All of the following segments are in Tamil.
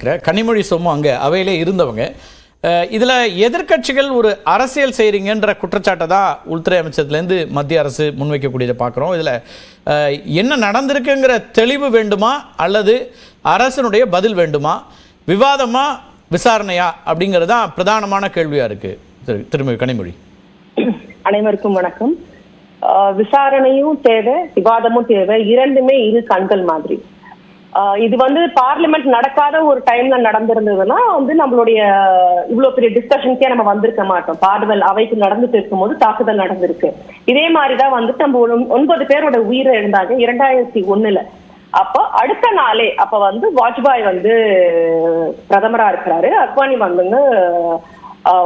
நினைக்கிறேன். கனிமொழி சோமு அங்கே அவையிலே இருந்தவங்க. இதில் எதிர்கட்சிகள் ஒரு அரசியல் செய்கிறீங்கன்ற குற்றச்சாட்டை தான் உள்துறை அமைச்சர்லேருந்து மத்திய அரசு முன்வைக்கக்கூடியதை பார்க்குறோம். இதில் என்ன நடந்திருக்குங்கிற தெளிவு வேண்டுமா அல்லது அரசனுடைய பதில் வேண்டுமா, விவாதமா விசாரணையா அப்படிங்கிறது தான் பிரதானமான கேள்வியாக இருக்குது. திருமதி கனிமொழி. அனைவருக்கும் வணக்கம். விசாரணையும் தேவை, விவாதமும் தேவை. இரண்டுமே இரு கண்கள் மாதிரி. இது பார்லிமெண்ட் நடக்காத ஒரு டைம்ல நடந்திருந்ததுன்னா நம்மளுடைய இவ்வளவு பெரிய டிஸ்கஷனுக்கே நம்ம வந்திருக்க மாட்டோம். பார்லிமெண்ட் அவைக்கு நடந்துட்டு இருக்கும் போது தாக்குதல் நடந்திருக்கு. இதே மாதிரிதான் நம்ம 9 பேரோட உயிரை இருந்தாங்க 2001. அப்போ அடுத்த நாளே அப்ப வாஜ்பாய் பிரதமரா இருக்கிறாரு, அத்வானி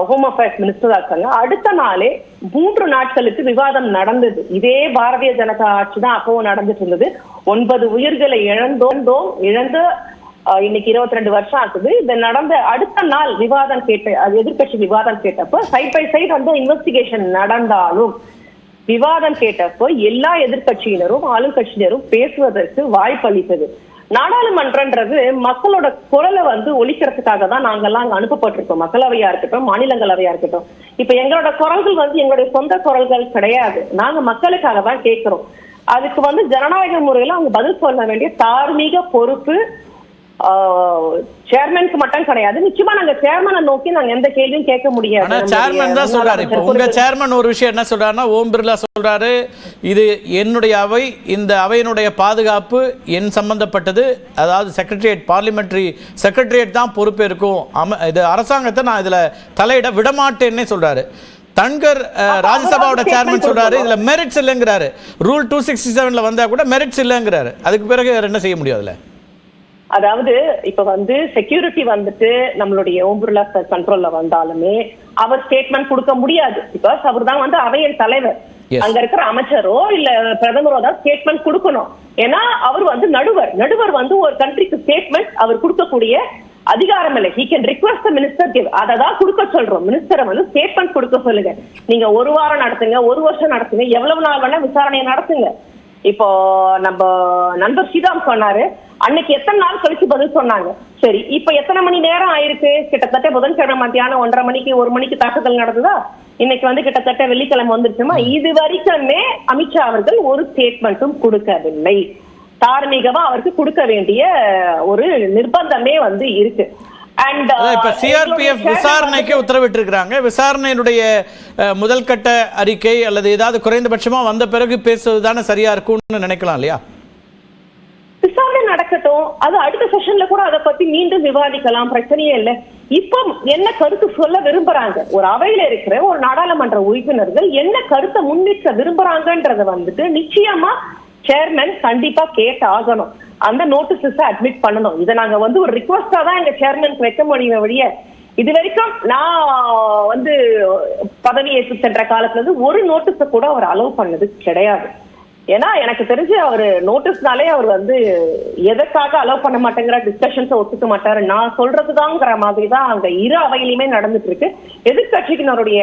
ஹோம் அஃபேர்ஸ் மினிஸ்டரா இருக்காங்க. அடுத்த நாளே 3 நாட்களுக்கு விவாதம் நடந்தது. இதே பாரதிய ஜனதா ஆட்சி தான் அப்பவும் நடந்துட்டு இருந்தது. 9 உயிர்களை இழந்து இன்னைக்கு 22 வருஷம் ஆகுது. இது நடந்த அடுத்த நாள் விவாதம் எதிர்கட்சி விவாதம் கேட்டப்போ சைட் பை சைட் இன்வெஸ்டிகேஷன் நடந்தாலும் விவாதம் கேட்டப்போ எல்லா எதிர்கட்சியினரும் ஆளுங்கட்சியினரும் பேசுவதற்கு வாய்ப்பளித்தது. நாடாளுமன்றன்றது மக்களோட குரலை ஒலிக்கிறதுக்காக தான் நாங்கெல்லாம் அங்க அனுப்பப்பட்டிருக்கோம். மக்களவையா இருக்கட்டும், மாநிலங்களவையா இருக்கட்டும். இப்ப எங்களோட குரல்கள் எங்களுடைய சொந்த குரல்கள் கிடையாது. நாங்க மக்களுக்காக தான் கேட்கிறோம். அதுக்கு ஜனநாயக முறையில அவங்க பதில் சொல்ல வேண்டிய தார்மீக பொறுப்பு சேர்மனுக்கு மட்டும் கிடையாது. நிச்சயமா நாங்க சேர்மனை நோக்கி நாங்க எந்த கேள்வியும் கேட்க முடியாது. சேர்மன் தான் சொல்றாரு. இப்போ உங்க சேர்மன் ஒரு விஷயம் என்ன சொல்றாருன்னா, ஓம் பிர்லா சொல்றாரு, இது என்னுடைய அவை, இந்த அவையினுடைய பாதுகாப்பு என் சம்பந்தப்பட்டது, அதாவது செக்ரட்டரியேட், பார்லிமெண்டரி செக்ரட்டரியேட் தான் பொறுப்பு இருக்கும், இது அரசாங்கத்தை நான் இதுல தலையிட விடமாட்டேன்னே சொல்றாரு. தன்கர் ராஜ்யசபாவோட சேர்மன் சொல்றாரு இதுல மெரிட்ஸ் இல்லைங்கிறாரு. ரூல் 267 வந்தா கூட மெரிட்ஸ் இல்லைங்கிறாரு. அதுக்கு பிறகு என்ன செய்ய முடியாதுல்ல? அதாவது இப்ப செக்யூரிட்டி நம்மளுடைய ஓம் பிர்லா கண்ட்ரோல்ல வந்தாலுமே அவர் ஸ்டேட்மெண்ட் கொடுக்க முடியாது. பிகாஸ் அவர் தான் அவையின் தலைவர். அங்க இருக்கிற அமைச்சரோ இல்ல பிரதமரோ தான் ஸ்டேட்மெண்ட் கொடுக்கணும். ஏன்னா அவர் நடுவர் ஒரு கண்ட்ரிக்கு ஸ்டேட்மெண்ட் அவர் கொடுக்கக்கூடிய அதிகாரம் இல்லை. He can request the minister give. அததான் கொடுக்க சொல்றோம். மினிஸ்டரை ஸ்டேட்மெண்ட் கொடுக்க சொல்லுங்க. நீங்க 1 வாரம் நடத்துங்க, 1 வருஷம் நடத்துங்க, எவ்வளவு நாள் வேணா விசாரணையை நடத்துங்க. இப்போ நம்ம நண்பர் ஸ்ரீராம் சொன்னாரு, அன்னைக்கு எத்தனை நாள் கழிச்சு பதில் சொன்னாங்க. சரி, இப்ப எத்தனை மணி நேரம் ஆயிருக்கு? கிட்டத்தட்ட புதன்கிழமை மத்தியானம் 1:30 மணிக்கு 1 மணிக்கு தாக்குதல் நடந்ததா? இன்னைக்கு கிட்டத்தட்ட வெள்ளிக்கிழமை வந்துருச்சுமா. இது வரைக்குமே அமித்ஷா அவர்கள் ஒரு ஸ்டேட்மெண்ட்டும் கொடுக்கவில்லை. தார்மீகமா அவருக்கு கொடுக்க வேண்டிய ஒரு நிர்பந்தமே இருக்கு. சிஆர்பிஎஃப் விசாரணைக்கு உத்தரவிட்டு இருக்காங்க. விசாரணையினுடைய முதல் கட்ட அறிக்கை அல்லது ஏதாவது குறைந்தபட்சமா வந்த பிறகு பேசுவதுதானே சரியா இருக்கும்னு நினைக்கலாம் இல்லையா? விசாரணை நடக்கட்டும், அது அடுத்த செஷன்ல கூட அதை பத்தி மீண்டும் விவாதிக்கலாம், பிரச்சனையே இல்லை. இப்ப என்ன கருத்து சொல்ல விரும்புறாங்க, ஒரு அவையில இருக்கிற ஒரு நாடாளுமன்ற உறுப்பினர்கள் என்ன கருத்தை முன்னிக்க விரும்புறாங்கன்றத நிச்சயமா சேர்மன் கண்டிப்பா கேட்டு ஆகணும். அந்த நோட்டீஸ அட்மிட் பண்ணணும். இதை நாங்க ஒரு ரிக்வஸ்டா தான் எங்க சேர்மனுக்கு வைக்க முடியும் வழிய, இது வரைக்கும் நான் பதவி ஏற்று சென்ற காலத்துல ஒரு நோட்டீஸ கூட அவர் அலோவ் பண்ணது கிடையாது. ஏன்னா எனக்கு தெரிஞ்சு அவரு நோட்டீஸ்னாலே அவர் எதற்காக அலோவ் பண்ண மாட்டேங்கிற டிஸ்கஷன்ஸை ஒத்துக்க மாட்டாரு. நான் சொல்றதுதாங்கிற மாதிரி தான் அங்க இரு அவையிலுமே நடந்துட்டு இருக்கு. எதிர்கட்சியினருடைய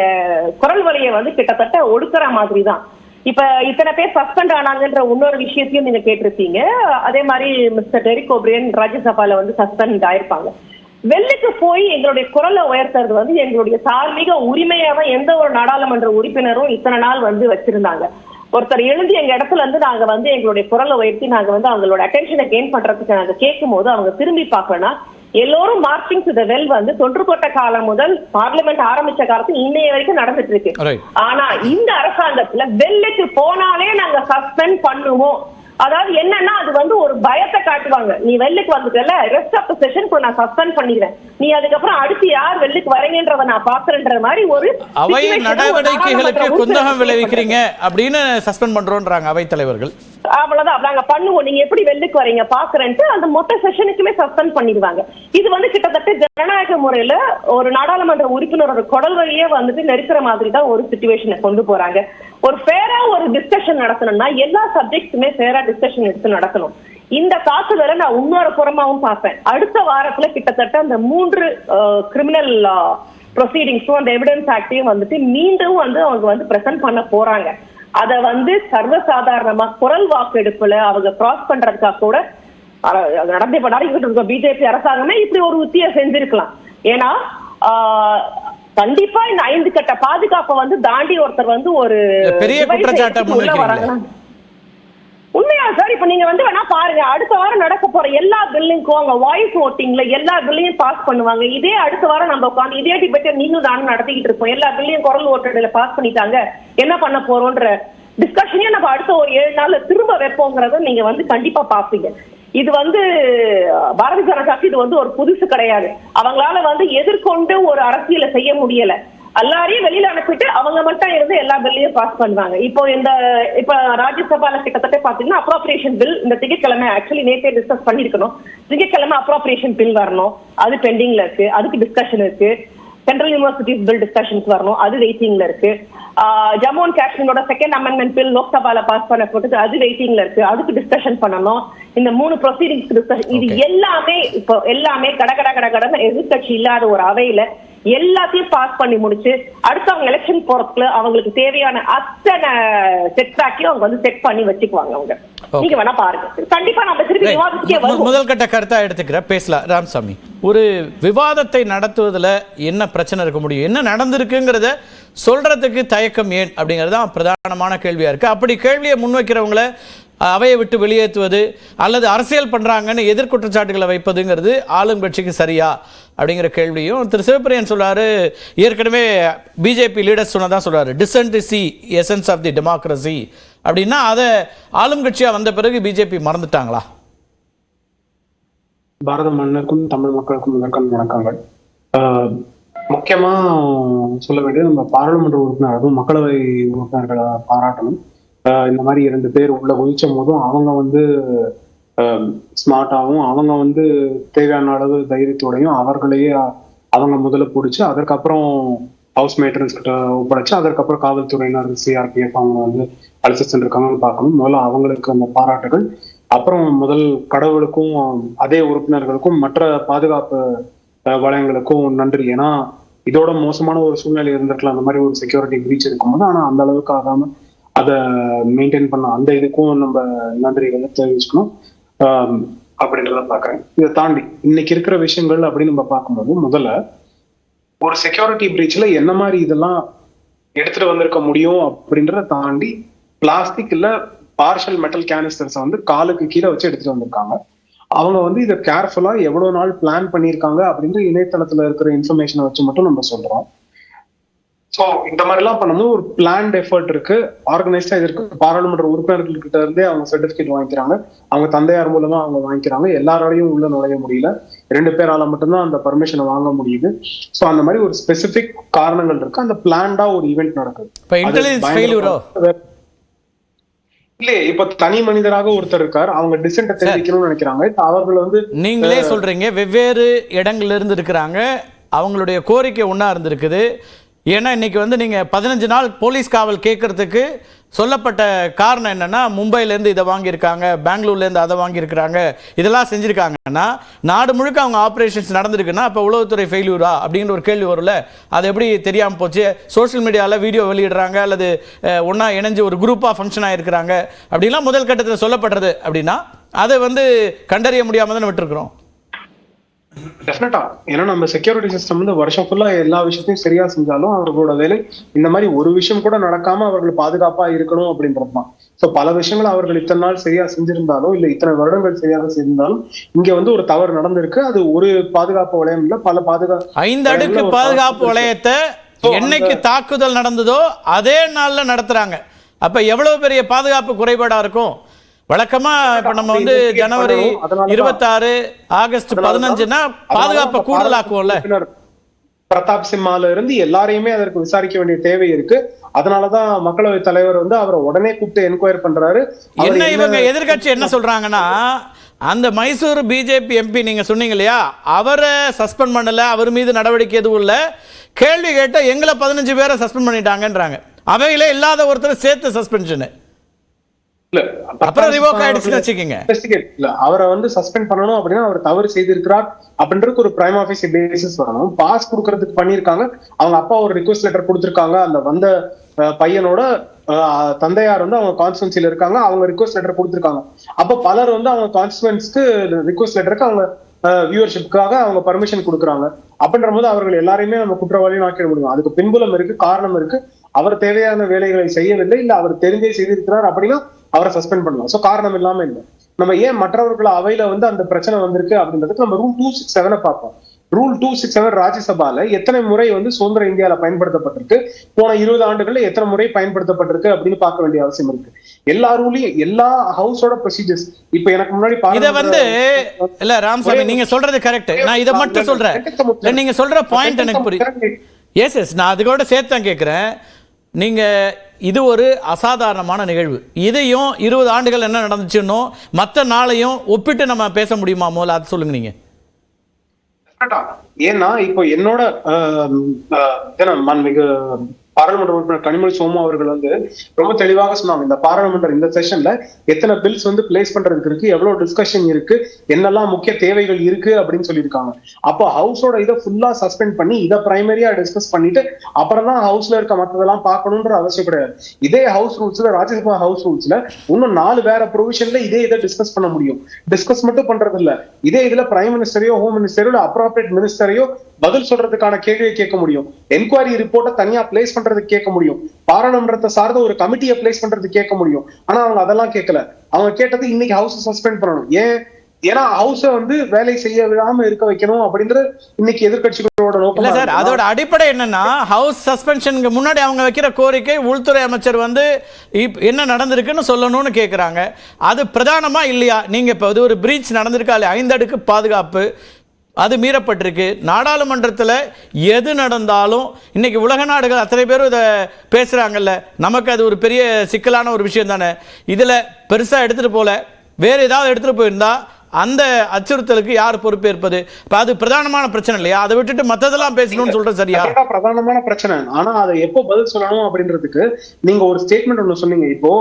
குரல் வழியை கிட்டத்தட்ட ஒடுக்குற மாதிரி தான். இப்ப இத்தனை பேர் சஸ்பெண்ட் ஆனாங்கன்ற இன்னொரு விஷயத்தையும் நீங்க கேட்டிருப்பீங்க. அதே மாதிரி மிஸ்டர் டெரிக் ஓபிரியன் ராஜ்யசபால சஸ்பெண்ட் ஆயிருப்பாங்க. வெள்ளிக்கு போய் எங்களுடைய குரலை உயர்த்துறது எங்களுடைய தார்மீக உரிமையாக எந்த ஒரு நாடாளுமன்ற உறுப்பினரும் இத்தனை நாள் வச்சிருந்தாங்க. ஒருத்தர் எழுந்து எங்க இடத்துல நாங்க எங்களுடைய குரலை உயர்த்தி நாங்க அவங்களோட அட்டென்ஷனை கெயின் பண்றதுக்கு நாங்க கேட்கும் போது அவங்க திரும்பி பார்க்கணும்னா எல்லோரும் மார்ச்சிங் டு தி வெல் தொன்றுபட்ட காலம் முதல் பார்லிமெண்ட் ஆரம்பிச்ச காலத்துல இன்னைய வரைக்கும் நடந்துட்டு இருக்கு. ஆனா இந்த அரசாங்கத்துல வெள்ளுக்கு போனாலே நாங்க சஸ்பெண்ட் பண்ணுவோம். அதாவது என்னன்னா அது ஒரு பயத்தை காட்டுவாங்க. நீ வெள்ளுக்கு வந்துட்டல, ரெஸ்ட் ஆஃப் தி செஷன் நான் சஸ்பெண்ட் பண்ணிடுறேன், நீ அதுக்கப்புறம் அடுத்து யார் வெள்ளுக்கு வரீங்கன்றத நான் பாக்குறேன்ற மாதிரி ஒரு அவை நடவடிக்கைகளுக்கு குந்தகம் விளைவிக்கிறீங்க அப்படின்னு சஸ்பெண்ட் பண்றோம்ன்றாங்க அவை தலைவர்கள். அவ்வளவுதான் நாங்க பண்ணுவோம், நீங்க எப்படி வெள்ளுக்கு வரீங்க பாக்குறேன்ட்டு அந்த மொத்த செஷனுக்குமே சஸ்பெண்ட் பண்ணிடுவாங்க. இது கிட்டத்தட்ட ஜனநாயக முறையில ஒரு நாடாளுமன்ற உறுப்பினரோட குடல் வழியே நெருக்கிற மாதிரி தான் ஒரு சிச்சுவேஷனை கொண்டு போறாங்க. ஒரு ஃபேரா ஒரு டிஸ்கஷன் நடத்தணும்னா எல்லா சப்ஜெக்ட்ஸுமே ஃபேரா டிஸ்கஷன் எடுத்து நடக்கணும். இந்த தாக்குதலை நான் இன்னொரு புறமாவும் பார்ப்பேன். அடுத்த வாரத்துல கிட்டத்தட்ட அந்த 3 கிரிமினல் ப்ரொசீடிங்ஸும் அந்த எவிடன்ஸ் ஆக்டையும் மீண்டும் அவங்க பிரசன்ட் பண்ண போறாங்க. அதை சர்வசாதாரணமா குரல் வாக்கெடுப்புல அவங்க கிராஸ் பண்றதுக்காக கூட நடத்திட்டு இருக்க பிஜேபி அரசாங்கமே இப்படி ஒரு உத்தியை செஞ்சிருக்கலாம். ஏன்னா கண்டிப்பா இந்த 5 கட்ட பாதுகாப்பை தாண்டி ஒருத்தர் ஒரு பெரிய குற்றச்சாட்டு உள்ள வராங்க. உண்மையா சார்? இப்ப நீங்க வேணா பாருங்க, அடுத்த வாரம் நடக்க போற எல்லா பில்லுக்கும் அவங்க வாய்ஸ் ஓட்டிங்ல எல்லா பில்லையும் பாஸ் பண்ணுவாங்க. இதே அடுத்த வாரம் நம்ம உட்காந்து இதே டிபேட்டை நீங்களும் நானும் நடத்திக்கிட்டு இருப்போம். எல்லா பில்லையும் குரல் ஓட்டுல பாஸ் பண்ணிட்டாங்க, என்ன பண்ண போறோம்ன்ற டிஸ்கஷனே நம்ம அடுத்த ஒரு 7 நாள்ல திரும்ப வைப்போங்கிறத நீங்க கண்டிப்பா பாப்பீங்க. இது பாரதிய ஜனதாக்கு இது ஒரு புதுசு கிடையாது. அவங்களால எதிர்கொண்டு ஒரு அரசியலை செய்ய முடியல. எல்லாரையும் வெளியில அனுப்பிட்டு அவங்க மட்டும் இருந்து எல்லா பில்லையும் பாஸ் பண்ணுவாங்க. இப்ப ராஜ்யசபால கிட்டத்தட்ட பாத்தீங்கன்னா அப்ரோப்ரியேஷன் பில் இந்த திங்கட்கிழமை ஆக்சுவலி நேற்றே டிஸ்கஸ் பண்ணிருக்கணும். திங்கட்கிழமை அப்ரோப்ரியேஷன் பில் வரணும், அது பெண்டிங்ல இருக்கு, அதுக்கு டிஸ்கஷன் இருக்கு. சென்ட்ரல் யூனிவர்சிட்டிஸ் பில் டிஸ்கஷன்ஸ் வரணும், அது வெயிட்டிங்ல இருக்கு. ஜம்மு அண்ட் காஷ்மீரோட 2nd அமெண்ட்மெண்ட் பில் லோக்சபால பாஸ் பண்ண போட்டு அது வெயிட்டிங்ல இருக்கு, அதுக்கு டிஸ்கஷன் பண்ணணும். இந்த 3 ப்ரொசீடிங்ஸ் டிஸ்கஷன், இது எல்லாமே இப்போ எல்லாமே கடகடன்னு எதிர்கட்சி இல்லாத ஒரு அவையில எல்லாத்தையும் பாஸ் பண்ணி முடிச்சு அடுத்து அவங்க எலெக்ஷன் போறதுக்குள்ள அவங்களுக்கு தேவையான அத்தனை செட் பேக்கையும் அவங்க செட் பண்ணி வச்சுக்குவாங்க. அவங்க நீங்க வேணா பாருங்க, கண்டிப்பா நம்ம திருப்பி விவாதத்துக்கே வருவோம். முதல் கட்ட கருத்தா எடுத்துக்கிற பேசலாம். ராமசாமி, ஒரு விவாதத்தை நடத்துவதில் என்ன பிரச்சனை இருக்க முடியும்? என்ன நடந்திருக்குங்கிறத சொல்றதுக்கு தயக்கம் ஏன் அப்படிங்கிறது தான் பிரதானமான கேள்வியா இருக்கு. அப்படி கேள்வியை முன்வைக்கிறவங்களை அவையை விட்டு வெளியேற்றுவது அல்லது அரசியல் பண்றாங்கன்னு எதிர்குற்றச்சாட்டுகளை வைப்பதுங்கிறது ஆளும் கட்சிக்கு சரியா அப்படிங்கிற கேள்வியும் திரு சிவபிரியன் சொல்றாரு. ஏற்கனவே பிஜேபி லீடர்ஸ் சொன்னதான் சொல்றாரு, dissent is the essence of the democracy அப்படின்னா அதை ஆளும் கட்சியா வந்த பிறகு பிஜேபி மறந்துட்டாங்களா? பாரத மன்னருக்கும் தமிழ் மக்களுக்கும் முதற்கண் வணக்கங்கள். முக்கியமா சொல்ல வேண்டியது, நம்ம பாராளுமன்ற உறுப்பினர் அதுவும் மக்களவை உறுப்பினர்களை பாராட்டணும். இந்த மாதிரி 2 பேர் உள்ள குதிச்சும் போதும் அவங்க ஸ்மார்ட்டாகவும் அவங்க தேவையான அளவு தைரியத்தோடையும் அவர்களையே அவங்க முதல்ல பிடிச்சி அதற்கப்புறம் ஹவுஸ் மேட்டர்ஸ் கிட்ட ஒப்படைச்சு அதற்கப்புறம் காவல்துறையினர் சிஆர்பிஎஃப் அவங்க அழைச்சு சென்றிருக்காங்கன்னு பார்க்கணும். முதல்ல அவங்களுக்கு அந்த பாராட்டுகள். அப்புறம் முதல் கடவுளுக்கும் அதே உறுப்பினர்களுக்கும் மற்ற பாதுகாப்பு வளையங்களுக்கும் நன்றி. ஏன்னா இதோட மோசமான ஒரு சூழ்நிலை இருந்திருக்கலாம், அந்த மாதிரி ஒரு செக்யூரிட்டி பிரீச் இருக்கும்போது. ஆனா அந்த அளவுக்கு ஆகாம அதை மெயின்டைன் பண்ண அந்த இதுக்கும் நம்ம நன்றிகளை தெரிவிச்சுக்கணும் அப்படின்றத பாக்குறேன். இதை தாண்டி இன்னைக்கு இருக்கிற விஷயங்கள் அப்படின்னு நம்ம பார்க்கும்போது, முதல்ல ஒரு செக்யூரிட்டி பிரீச்ல என்ன மாதிரி இதெல்லாம் எடுத்துட்டு வந்திருக்க முடியும் அப்படின்றத தாண்டி, பிளாஸ்டிக் இல்ல பார்ஷல் மெட்டல் கேனிஸ்டர்ஸ் காலுக்கு கீழே வச்சு எடுத்துட்டு வந்திருக்காங்க. அவங்க இதை கேர்ஃபுல்லா எவ்வளவு நாள் பிளான் பண்ணியிருக்காங்க அப்படின்ற இணையதளத்துல இருக்கிற இன்ஃபர்மேஷனை வச்சு மட்டும் நம்ம சொல்றோம். ஸோ இந்த மாதிரி எல்லாம் பண்ணும்போது ஒரு பிளான்ட் எஃபர்ட் இருக்கு, ஆர்கனைஸ்டா இதற்கு பாராளுமன்ற உறுப்பினர்கள் கிட்ட இருந்தே அவங்க சர்டிபிகேட் வாங்கிக்கிறாங்க, அவங்க தந்தையார் மூலமா அவங்க வாங்கிக்கிறாங்க. எல்லாராலையும் உள்ள நுழைய முடியல, 2 பேரால மட்டும்தான் அந்த பர்மிஷனை வாங்க முடியுது. ஸோ அந்த மாதிரி ஒரு ஸ்பெசிபிக் காரணங்கள் இருக்கு. அந்த பிளான்டா ஒரு ஈவெண்ட் நடக்குது. இல்லையே, இப்ப தனி மனிதராக ஒருத்தர் இருக்காரு, அவங்க டிசென்ட் தெரிவிக்கணும்னு நினைக்கிறாங்க. அவர்கள் நீங்களே சொல்றீங்க வெவ்வேறு இடங்கள்ல இருந்து இருக்கிறாங்க, அவங்களுடைய கோரிக்கை ஒன்னா இருந்திருக்குது. ஏன்னா இன்னைக்கு நீங்க 15 நாள் போலீஸ் காவல் கேட்கறதுக்கு சொல்லப்பட்ட காரணம் என்னன்னா, மும்பையிலேருந்து இதை வாங்கியிருக்காங்க, பெங்களூர்லேருந்து அதை வாங்கியிருக்கிறாங்க, இதெல்லாம் செஞ்சுருக்காங்கன்னா நாடு முழுக்க அவங்க ஆப்ரேஷன்ஸ் நடந்திருக்குன்னா அப்போ உளவுத்துறை ஃபெயில்யூரா அப்படிங்கிற ஒரு கேள்வி வரும்ல. அது எப்படி தெரியாமல் போச்சு? சோஷியல் மீடியாவில் வீடியோ வெளியிடுறாங்க அல்லது ஒன்றா இணைஞ்சு ஒரு குரூப்பாக ஃபங்க்ஷன் ஆகிருக்கிறாங்க அப்படின்லாம் முதல் கட்டத்தில் சொல்லப்படுறது அப்படின்னா அதை கண்டறிய முடியாமல் தானே விட்டுருக்குறோம். டெஃபினட்டா. ஏன்னா நம்ம செக்யூரிட்டி சிஸ்டம் வருஷம் ஃபுல்லா எல்லா விஷயத்தையும் சரியா செஞ்சாலும் அவர்களோட வேலை இந்த மாதிரி ஒரு விஷயம் கூட நடக்காம அவர்கள் பாதுகாப்பா இருக்கணும் அப்படின்றதுதான். சோ பல விஷயங்கள் அவர்கள் இத்தனை நாள் சரியா செஞ்சிருந்தாலும் இல்ல இத்தனை வருடங்கள் சரியாக செஞ்சிருந்தாலும் இங்க ஒரு தவறு நடந்திருக்கு. அது ஒரு பாதுகாப்பு வளையம் இல்ல, பல பாதுகாப்பு 5 அடுக்கு பாதுகாப்பு வளையத்தை என்னைக்கு தாக்குதல் நடந்ததோ அதே நாள்ல நடத்துறாங்க. அப்ப எவ்வளவு பெரிய பாதுகாப்பு குறைபாடா இருக்கும்? வழக்கமா இப்ப நம்ம ஜனவரி 26 ஆகஸ்ட் 15னா பாதுகாப்பு கூடுதலாக்குவோம்ல. பிரதாப் சிம்மால இருந்து எல்லாரையுமே அதற்கு விசாரிக்க வேண்டிய தேவை இருக்கு. அதனாலதான் மக்களவை தலைவர் அவரை உடனே கூப்பிட்டு என்கொயர் பண்றாரு. என்ன இவங்க எதிர்கட்சி என்ன சொல்றாங்கன்னா, அந்த மைசூர் பிஜேபி எம்பி நீங்க சொன்னீங்க இல்லையா, அவரை சஸ்பெண்ட் பண்ணல, அவர் மீது நடவடிக்கை எதுவும் இல்ல, கேள்வி கேட்ட எங்களை 15 பேரை சஸ்பெண்ட் பண்ணிட்டாங்கன்றாங்க. அவையில இல்லாத ஒருத்தர் சேர்த்து சஸ்பென்ஷன். இல்ல அப்புறம் ரிவோக் ஆயிடுச்சுன்னு வச்சுக்கோங்க. இல்ல அவரை வந்து சஸ்பெண்ட் பண்ணணும் அப்படின்னா அவர் தவறு செய்திருக்கிறார் அப்படின்றதுக்கு ஒரு பிரைம் ஆஃபீஸ் பேசிஸ் வரணும். பாஸ் கொடுக்கறதுக்கு பண்ணிருக்காங்க, அவங்க அப்பா ஒரு ரிக்வெஸ்ட் லெட்டர் கொடுத்திருக்காங்க, அந்த வந்த பையனோட தந்தையார் வந்து அவங்க கான்ஸ்டுவன்சில இருக்காங்க, அவங்க ரிக்வெஸ்ட் லெட்டர் கொடுத்திருக்காங்க. அப்ப பலர் வந்து அவங்க கான்ஸ்டுவன்ஸ்க்கு ரிக்வெஸ்ட் லெட்டருக்கு அவங்க வியூவர்ஷிப்காக அவங்க பர்மிஷன் கொடுக்குறாங்க. அப்படின்ற போது அவர்கள் எல்லாரையுமே நம்ம குற்றவாளியும் ஆக்கிட முடியும். அதுக்கு பின்புலம் இருக்கு, காரணம் இருக்கு. அவர் தேவையான வேலைகளை செய்யவில்லை, இல்ல அவர் தெரிஞ்சே செய்திருக்கிறார் அப்படின்னா அவரை சஸ்பெண்ட் பண்ணலாம். சோ காரணம் இல்லாம இல்லை. நம்ம ஏன் மற்றவர்கள் அவையில வந்து அந்த பிரச்சனை வந்திருக்கு அப்படின்றதுக்கு நம்ம ரூல் 267 பார்ப்போம். ரூல் 267 ராஜ்யசபால எத்தனை முறை வந்து சுதந்திர இந்தியாவில பயன்படுத்தப்பட்டிருக்கு, போன 20 ஆண்டுகள்ல எத்தனை முறை பயன்படுத்தப்பட்டிருக்கு அப்படின்னு பார்க்க வேண்டிய அவசியம் இருக்கு. எல்லா ரூலையும் எல்லா ஹவுஸோட ப்ரொசீஜர்ஸ் இப்ப எனக்கு முன்னாடி இத வந்து இல்ல ராமசாமி நீங்க சொல்றது கரெக்ட். நான் இத மட்டும் சொல்றேன், நீங்க சொல்ற பாயிண்ட் எனக்கு புரியுது. எஸ் நான் அதுக்கூட சேர்த்து தான் கேட்கிறேன். நீங்க இது ஒரு அசாதாரணமான நிகழ்வு, இதையும் 20 ஆண்டுகள் என்ன நடந்துச்சுன்னோ மற்ற நாளையும் ஒப்பிட்டு நம்ம பேச முடியுமா? முதல்ல அது சொல்லுங்க நீங்க. ஏன்னா இப்போ என்னோட மாண்புமிகு பாராளுமன்ற உறுப்பினர் கனிமொழி சோமு அவர்கள் வந்து ரொம்ப தெளிவாக சொன்னாங்க, இந்த பாராளுமன்ற இந்த செஷன்ல எத்தனை பில்ஸ் வந்து பிளேஸ் பண்றதுக்கு இருக்கு, எவ்வளவு டிஸ்கஷன் இருக்கு, என்னெல்லாம் முக்கிய தேவைகள் இருக்கு அப்படின்னு சொல்லியிருக்காங்க. அப்போ ஹவுஸோட இதை ஃபுல்லா சஸ்பெண்ட் பண்ணி இதை பிரைமரியா டிஸ்கஸ் பண்ணிட்டு அப்புறம் தான் ஹவுஸ்ல இருக்க மற்றதெல்லாம் பார்க்கணுன்ற அவசியம் கிடையாது. இதே ஹவுஸ் ரூல்ஸ்ல, ராஜ்யசபா ஹவுஸ் ரூல்ஸ்ல இன்னும் 4 வேற ப்ரொவிஷன்ல இதே இதை டிஸ்கஸ் பண்ண முடியும். டிஸ்கஸ் மட்டும் பண்றது இல்ல, இதே இதுல பிரைம் மினிஸ்டரையோ ஹோம் மினிஸ்டரையோ அப்ராப்ரியேட் மினிஸ்டரையோ பதில் சொல்றதுக்கான கேள்வியை கேட்க முடியும். என்கொயரி ரிப்போர்ட்டை தனியா பிளேஸ் பண்றதுக்கு கேட்க முடியும். பாராளுமன்றத்தை சார்ந்த ஒரு கமிட்டியை பிளேஸ் பண்றதுக்கு கேட்க முடியும். ஆனா அவங்க அதெல்லாம் கேட்கல. அவங்க கேட்டது இன்னைக்கு ஹவுஸ் சஸ்பெண்ட் பண்ணணும். ஏன்னா ஹவுஸ வந்து வேலை செய்ய விடாம இருக்க வைக்கணும் அப்படின்ற இன்னைக்கு எதிர்கட்சிகளோட நோக்கம். இல்ல சார், அதோட அடிப்படை என்னன்னா ஹவுஸ் சஸ்பென்ஷனுக்கு முன்னாடி அவங்க வைக்கிற கோரிக்கை உள்துறை அமைச்சர் வந்து என்ன நடந்திருக்குன்னு சொல்லணும்னு கேட்கிறாங்க. அது பிரதானமா இல்லையா? நீங்க இப்ப ஒரு பிரீச் நடந்திருக்கா இல்லையா? 5 அடுக்கு பாதுகாப்பு அது மீறப்பட்டிருக்கு. நாடாளுமன்றத்தில் எது நடந்தாலும் இன்னைக்கு உலக நாடுகள் அத்தனை பேரும் இதை பேசுறாங்கல்ல, நமக்கு அது ஒரு பெரிய சிக்கலான ஒரு விஷயம் தானே. இதுல பெருசா எடுத்துட்டு போல, வேற ஏதாவது எடுத்துட்டு போயிருந்தா அந்த அச்சுறுத்தலுக்கு யார் பொறுப்பேற்பது? அது பிரதானமான பிரச்சனை இல்லையா? அதை விட்டுட்டு மத்ததெல்லாம் பேசணும்னு சொல்றது சரியா? பிரதானமான பிரச்சனை. ஆனா அதை எப்போ பதில் சொல்லணும் அப்படின்றதுக்கு நீங்க ஒரு ஸ்டேட்மெண்ட் ஒண்ணு சொன்னீங்க. இப்போ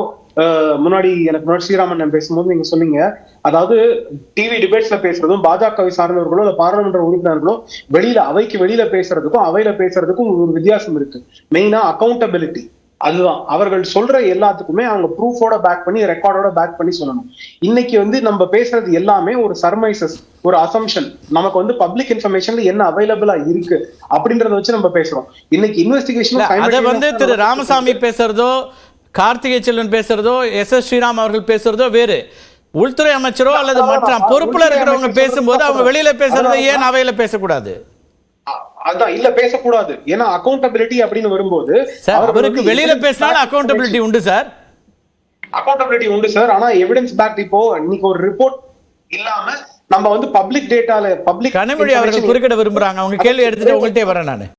முன்னாடி எனக்கு முன்னாடி ஸ்ரீராமன் பேசும்போது நீங்க சொன்னீங்க, அதாவது டிவி டிபேட்ஸ்ல பேசுறதும் பாஜகவை சார்ந்தவர்களோ இல்ல பாராளுமன்ற உறுப்பினர்களோ அவைக்கு வெளியில பேசுறதுக்கும் அவையில பேசுறதுக்கும் ஒரு வித்தியாசம் இருக்கு. மெயினா அக்கௌண்டபிலிட்டி. அதுதான் அவர்கள் சொல்ற எல்லாத்துக்குமே அவங்க ப்ரூஃபோட பேக் பண்ணி ரெக்கார்டோட பேக் பண்ணி சொல்லணும். இன்னைக்கு வந்து நம்ம பேசுறது எல்லாமே ஒரு சர்மைசஸ், ஒரு அசம்ஷன். நமக்கு வந்து பப்ளிக் இன்ஃபர்மேஷன்ல என்ன அவைலபிளா இருக்கு அப்படின்றத வச்சு நம்ம பேசுறோம். இன்னைக்கு இன்வெஸ்டிகேஷன் அதை வந்து திரு ராமசாமி பேசுறதோ, கார்த்திகை செல்வன் பேசுறதோ, எஸ் ஸ்ரீராம் அவர்கள் பேசுறதோ வேறு. உள்துறை அமைச்சரோ அல்லது மற்ற பொறுப்புல இருக்கிறவங்க பேசும்போது அவங்க வெளியில பேசுறதை ஏன் அவையில பேசக்கூடாது? அதான் இல்ல பேசக்கூடாது. ஏன்னா அக்கௌண்டபிலிட்டி அப்படின்னு வரும்போது அவருக்கு வெளியில பேசினாலும் அக்கௌண்டபிலிட்டி உண்டு சார். அக்கௌண்டபிலிட்டி உண்டு சார். ஆனா எவிடன்ஸ் பேக் இப்போ இன்னைக்கு ஒரு ரிப்போர்ட் இல்லாம நம்ம வந்து பப்ளிக் டேட்டால பப்ளிக் கனிமொழி அவர்கள் குறுக்கிட விரும்புறாங்க. அவங்க கேள்வி எடுத்துட்டு உங்கள்கிட்ட வரேன் நானு.